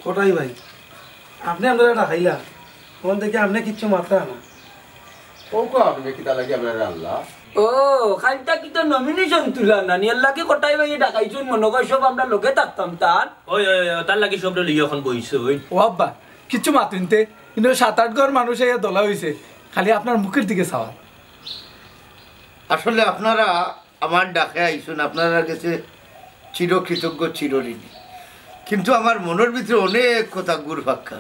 কোটাই ভাই আপনি আমরা ডাকাইলা কোন থেকে আপনি কিচ্ছু মাত্রা না ওকে আপনি কিতা লাগি আপনারা আল্লাহ ও খাইটা কি তো নমিনেশন তুলা না নিয়াল্লাকে কোটাই ভাই ডাকাইছুন মনে কর সব আমরা লোকে থাকতাম তার ওই তার লাগি সব লই এখন বইছে ওই ও আব্বা কিচ্ছু মাতুনতে কিন্তু 7-8 ঘর মানুষ এই দলা হইছে খালি আপনার মুখের দিকে চাওয়া আসলে আপনারা আমার ডাকে আইসুন আপনারা কাছে চিরকৃতজ্ঞ চিরঋণী কিন্তু আমার মনের ভিতরে অনেক কথা ঘুরপাক্কা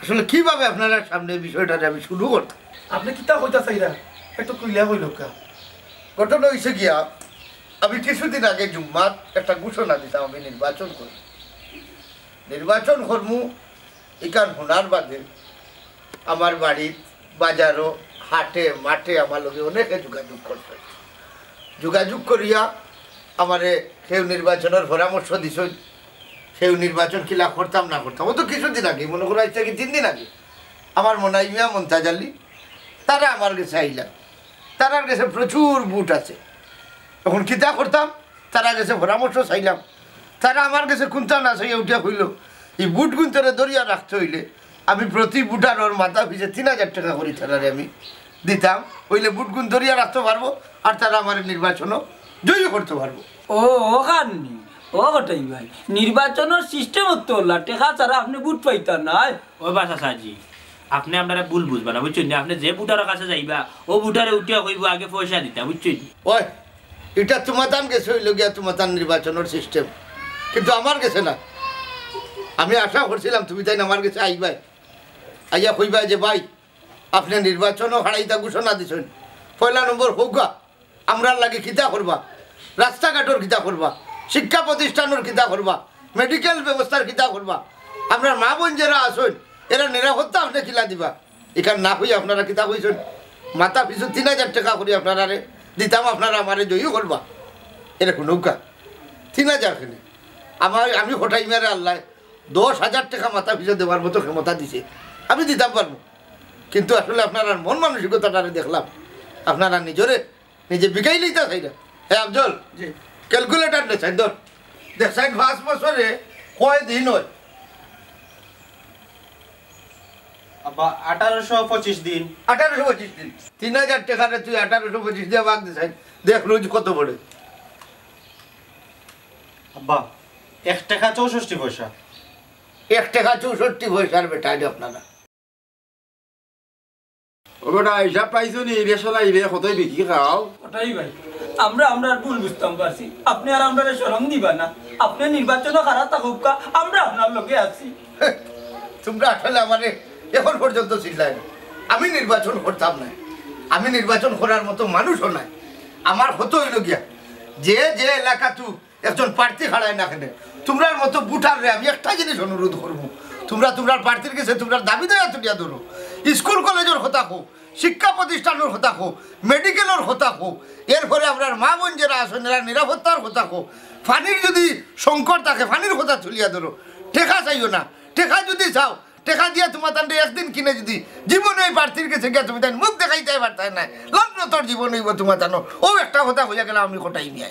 আসলে কিভাবে আপনারা সামনে বিষয়টা আমি শুরু করতাম আপনি কিতা কইতা চাইরা একটু কইলা কইল কা ঘটনা হয়েছে গিয়া আমি কিছুদিন আগে জুম্মাত একটা ঘোষণা দিতাম আমি নির্বাচন করমু এখান হোনার বাদে আমার বাড়ির বাজারও হাটে মাঠে আমার লগে অনেকে যোগাযোগ করছে যোগাযোগ করিয়া আমারে কেউ নির্বাচনের পরামর্শ দিছ কেউ নির্বাচন কিলা করতাম না করতাম ও তো কিছুদিন আগে মনে করা ইচ্ছা কি 3 দিন আগে আমার মনে হয় মিয়া মমতাজ আলী তারা আমার কাছে আইলা তারার কাছে প্রচুর বুট আছে তখন কিতা করতাম তারা কাছে পরামর্শ চাইলাম তারা আমার কাছে কুন্তা না চাইয়া উঠিয়া হইল এই বুট গুন্তরে দরিয়া রাখতে হইলে আমি প্রতি বুটার ওর মাথা পিছিয়ে 3000 টাকা করি তারারে আমি দিতাম হইলে বুট গুন দরিয়া রাখতে পারবো আর তারা আমার নির্বাচনও জয়ী করতে পারবো ও ওখানি ও কোটাই ভাই নির্বাচনের সিস্টেম হতো না টেকা ছাড়া আপনি বুট পাইতা না ওই বাসা সাজি আপনি আপনারা ভুল বুঝবা না বুঝছেন আপনি যে বুটারের কাছে যাইবা ও বুটারে উঠিয়া কইব আগে পয়সা দিতা বুঝছেন ওই এটা তোমাতান গেছে হইল গিয়া তোমাতান নির্বাচনের সিস্টেম কিন্তু আমার গেছে না আমি আশা করছিলাম তুমি তাই আমার কাছে আইবাই আইয়া কইবাই যে ভাই আপনি নির্বাচনও হারাইতা ঘোষণা দিছেন 1 নম্বর হোকা আমরা লাগে কিতা করবা রাস্তাঘাটর কিতা করবা শিক্ষা প্রতিষ্ঠানের কিতা করবা মেডিকেল ব্যবস্থার কিতা করবা আমরা মা বোন যারা আসুন এরা নিরাপত্তা আপনি কিলা দিবা এখানে না হই আপনারা কিতা কইছেন মাথা পিছু 3000 টাকা করি আপনারা দিতাম আপনারা আমারে জয়ী করবা এরকম নৌকা 3000 খেলে আমি হঠাই মেরে আল্লাহ 10,000 টাকা মাথা পিছু দেওয়ার মতো ক্ষমতা দিছে আমি দিতাম পারবো কিন্তু আসলে আপনারা মন মানসিকতাটা দেখলাম আপনারা নিজে বিকাই লইতা চাইরা হ্যাঁ আফজল জি ক্যালকুলেটার নে চাই ধর দেখ 5 বছরে কয় দিন হয় আব্বা 1825 দিন 1825 দিন 3000 টাকারে তুই 1825 দিয়া ভাগ দিছ দেখ রোজ কত পড়ে আব্বা 1 টাকা 64 পয়সা 1 টাকা 64 পয়সার বেটা এটা আপনারা ওটা হিসাব পাইছো নি রেশলাই রে কতই বিক্রি খাও কোটাই ভাই আমরা ভুল বুঝতাম পারছি আপনি আর আমরা শরম দিবা না আপনি নির্বাচনও খারাপ থাকুক আমরা আপনার লোকে আছি তোমরা আসলে আমারে এখন পর্যন্ত চিল্লাই না আমি নির্বাচন করতাম না আমি নির্বাচন করার মতো মানুষও নাই আমার হতো হইল গিয়া যে এলাকা তু একজন প্রার্থী খাড়ায় না কেন তোমরার মতো বুটার রে আমি একটা জিনিস অনুরোধ করবো তোমরা প্রার্থীর কাছে তোমরা দাবি দেয়া তুলিয়া ধরো স্কুল কলেজের কথা হোক শিক্ষা প্রতিষ্ঠানের কথা হোক মেডিকেলের কথা হোক এরপরে আপনার মা বোন যারা আসেন এরা নিরাপত্তার কথা হোক পানির যদি সংকট থাকে পানির কথা তুলিয়া ধরো টেকা চাইও না টেকা যদি চাও টেকা দিয়া তোমার তান্ডে একদিন কিনে যদি জীবনে ওই প্রার্থীর কাছে গিয়া তুমি তাই মুখ দেখাইতে পারতাই না লগ্ন তোর জীবন হইব তোমার জানো ও একটা কথা হইয়া গেলে আমি কোটাই নিয়ে